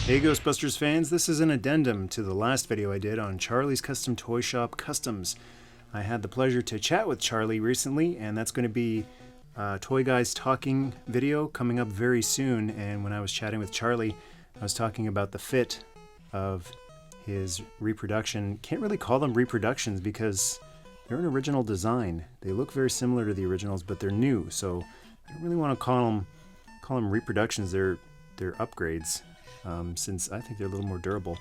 Hey Ghostbusters fans, this is an addendum to the last video I did on Charlie's Custom Toy Shop Customs. I had the pleasure to chat with Charlie recently, and that's going to be a Toy Guys Talking video coming up very soon. And when I was chatting with Charlie, I was talking about the fit of his reproduction. Can't really call them reproductions because they're an original design. They look very similar to the originals, but they're new, so I don't really want to call them reproductions. They're upgrades. Since I think they're a little more durable.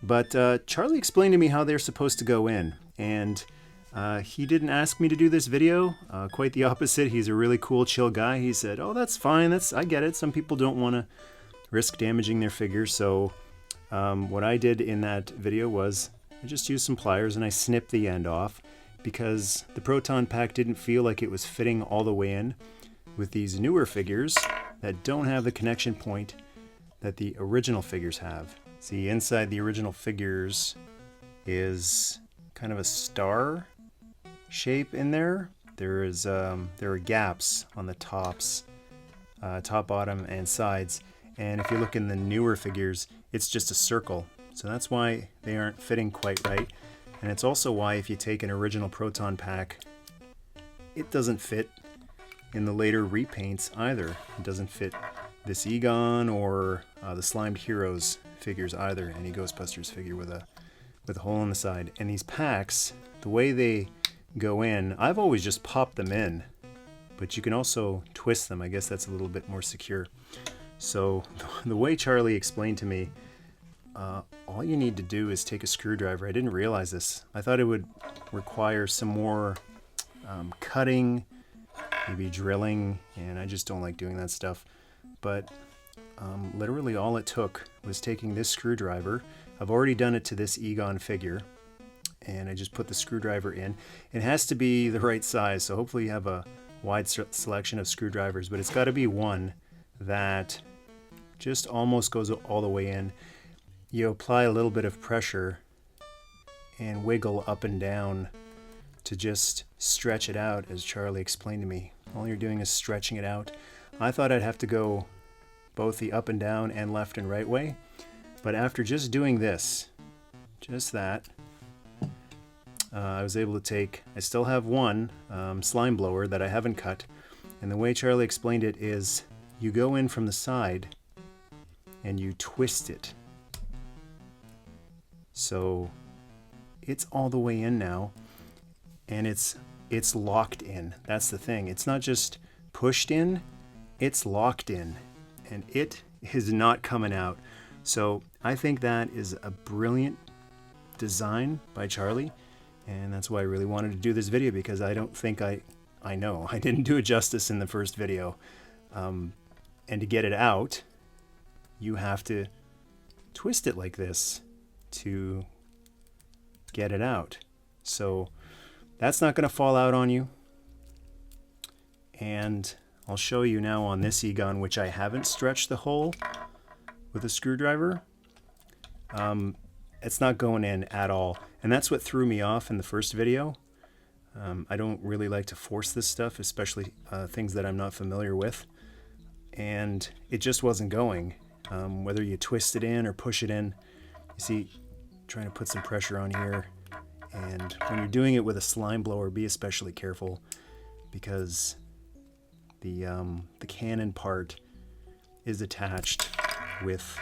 But Charlie explained to me how they're supposed to go in, and he didn't ask me to do this video. Quite the opposite. He's a really cool, chill guy. He said, "Oh, that's fine. I get it. Some people don't want to risk damaging their figures." So what I did in that video was I just used some pliers and I snipped the end off because the proton pack didn't feel like it was fitting all the way in with these newer figures that don't have the connection point that the original figures have. See, inside the original figures is kind of a star shape in there. There are gaps on the tops, top, bottom, and sides. And if you look in the newer figures, it's just a circle. So that's why they aren't fitting quite right. And it's also why if you take an original proton pack, it doesn't fit in the later repaints either. It doesn't fit this Egon or the Slimed Heroes figures either, any Ghostbusters figure with a hole in the side. And these packs, the way they go in, I've always just popped them in, but you can also twist them. I guess that's a little bit more secure. So the way Charlie explained to me, all you need to do is take a screwdriver. I didn't realize this. I thought it would require some more cutting, maybe drilling, and I just don't like doing that stuff. But literally all it took was taking this screwdriver. I've already done it to this Egon figure, and I just put the screwdriver in. It has to be the right size, so hopefully you have a wide selection of screwdrivers, but it's got to be one that just almost goes all the way in. You apply a little bit of pressure and wiggle up and down to just stretch it out, as Charlie explained to me. All you're doing is stretching it out. I thought I'd have to go both the up and down and left and right way, but after just doing this, just that, I was able to take, I still have one slime blower that I haven't cut, and the way Charlie explained it is you go in from the side and you twist it. So it's all the way in now, and it's locked in. That's the thing. It's not just pushed in, it's locked in, and it is not coming out. So I think that is a brilliant design by Charlie, and that's why I really wanted to do this video, because I don't think I know I didn't do it justice in the first video. And to get it out, you have to twist it like this to get it out. So that's not going to fall out on you. And I'll show you now on this Egon, which I haven't stretched the hole with a screwdriver. It's not going in at all. And that's what threw me off in the first video. I don't really like to force this stuff, especially things that I'm not familiar with. And it just wasn't going. Whether you twist it in or push it in. You see, trying to put some pressure on here. And when you're doing it with a slime blower, be especially careful, because the cannon part is attached with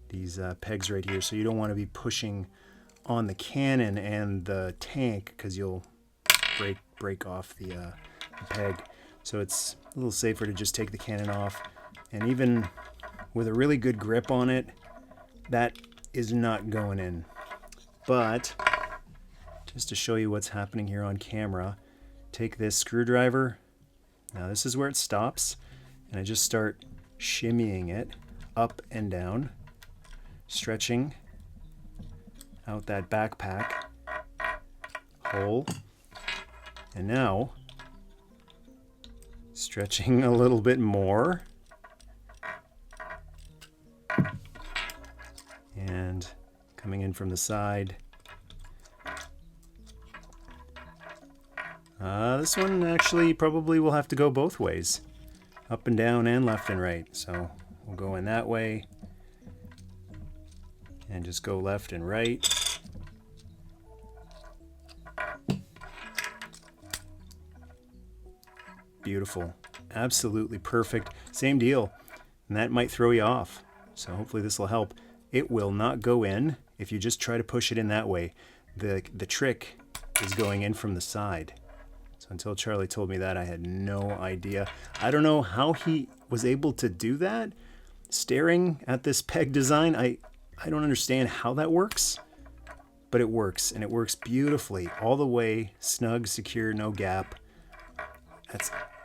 these pegs right here, so you don't want to be pushing on the cannon and the tank, because you'll break off the peg. So it's a little safer to just take the cannon off, and even with a really good grip on it, that is not going in. But just to show you what's happening here on camera, take this screwdriver. Now this is where it stops, and I just start shimmying it up and down, stretching out that backpack hole, and now stretching a little bit more, and coming in from the side. This one actually probably will have to go both ways, up and down and left and right. So we'll go in that way And just go left and right. Beautiful. Absolutely perfect. Same deal. And that might throw you off. So hopefully this will help. It will not go in if you just try to push it in that way. The trick is going in from the side. So until Charlie told me that, I had no idea. I don't know how he was able to do that. Staring at this peg design, I don't understand how that works. But it works, and it works beautifully. All the way, snug, secure, no gap.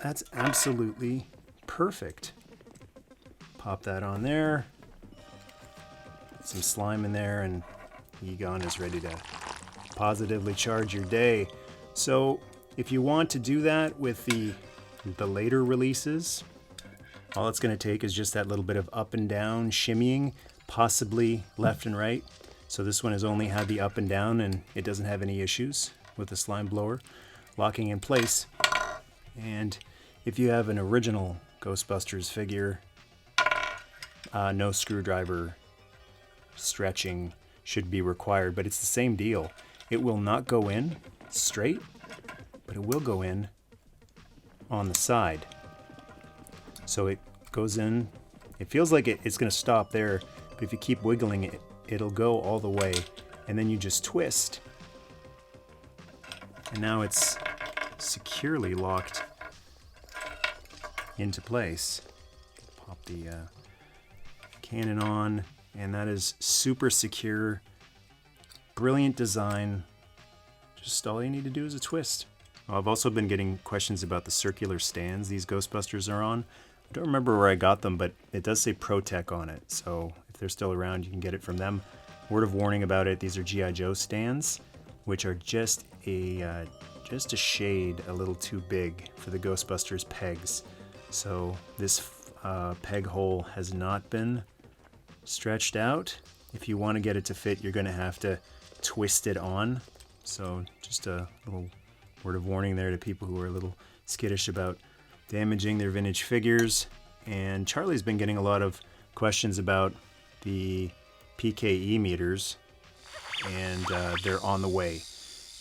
That's absolutely perfect. Pop that on there. Some slime in there, and Egon is ready to positively charge your day. So if you want to do that with the later releases, all it's going to take is just that little bit of up and down shimmying, possibly left and right. So this one has only had the up and down, and it doesn't have any issues with the slime blower locking in place. And if you have an original Ghostbusters figure, no screwdriver stretching should be required, but it's the same deal. It will not go in straight, but it will go in on the side. So it goes in, it feels like it's going to stop there, but if you keep wiggling it, it'll go all the way, and then you just twist. And now it's securely locked into place. Pop the cannon on, and that is super secure. Brilliant design. Just all you need to do is a twist. I've also been getting questions about the circular stands these Ghostbusters are on. I don't remember where I got them, but it does say ProTech on it, so if they're still around, you can get it from them. Word of warning about it, these are G.I. Joe stands, which are just a shade a little too big for the Ghostbusters pegs. So this peg hole has not been stretched out. If you want to get it to fit, you're going to have to twist it on. So just a little word of warning there to people who are a little skittish about damaging their vintage figures. And Charlie's been getting a lot of questions about the PKE meters, and they're on the way.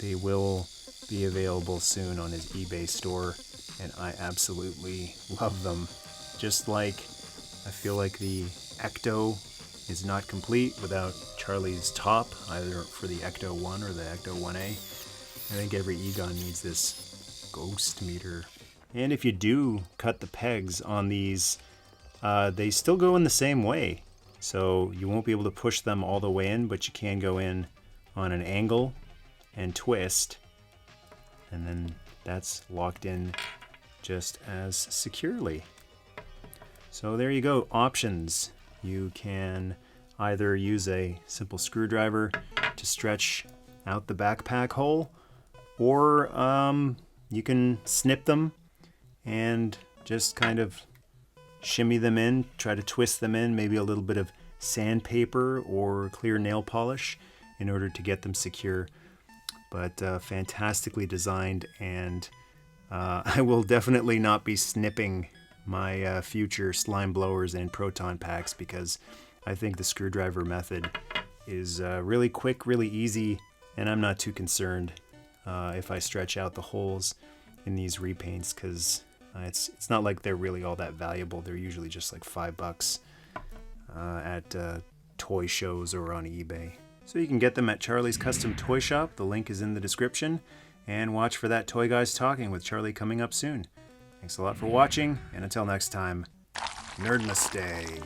They will be available soon on his eBay store, and I absolutely love them. Just like I feel like the Ecto is not complete without Charlie's top, either for the Ecto 1 or the Ecto 1A. I think every Egon needs this ghost meter. And if you do cut the pegs on these, they still go in the same way. So you won't be able to push them all the way in, but you can go in on an angle and twist. And then that's locked in just as securely. So there you go, options. You can either use a simple screwdriver to stretch out the backpack hole, or you can snip them and just kind of shimmy them in, try to twist them in, maybe a little bit of sandpaper or clear nail polish in order to get them secure. But fantastically designed, and I will definitely not be snipping my future slime blowers and proton packs, because I think the screwdriver method is really quick, really easy, and I'm not too concerned if I stretch out the holes in these repaints, because it's not like they're really all that valuable. They're usually just like $5 at toy shows or on eBay. So you can get them at Charlie's Custom Toy Shop. The link is in the description. And watch for that Toy Guys Talking with Charlie coming up soon. Thanks a lot for watching, and until next time, Nerdnamaste.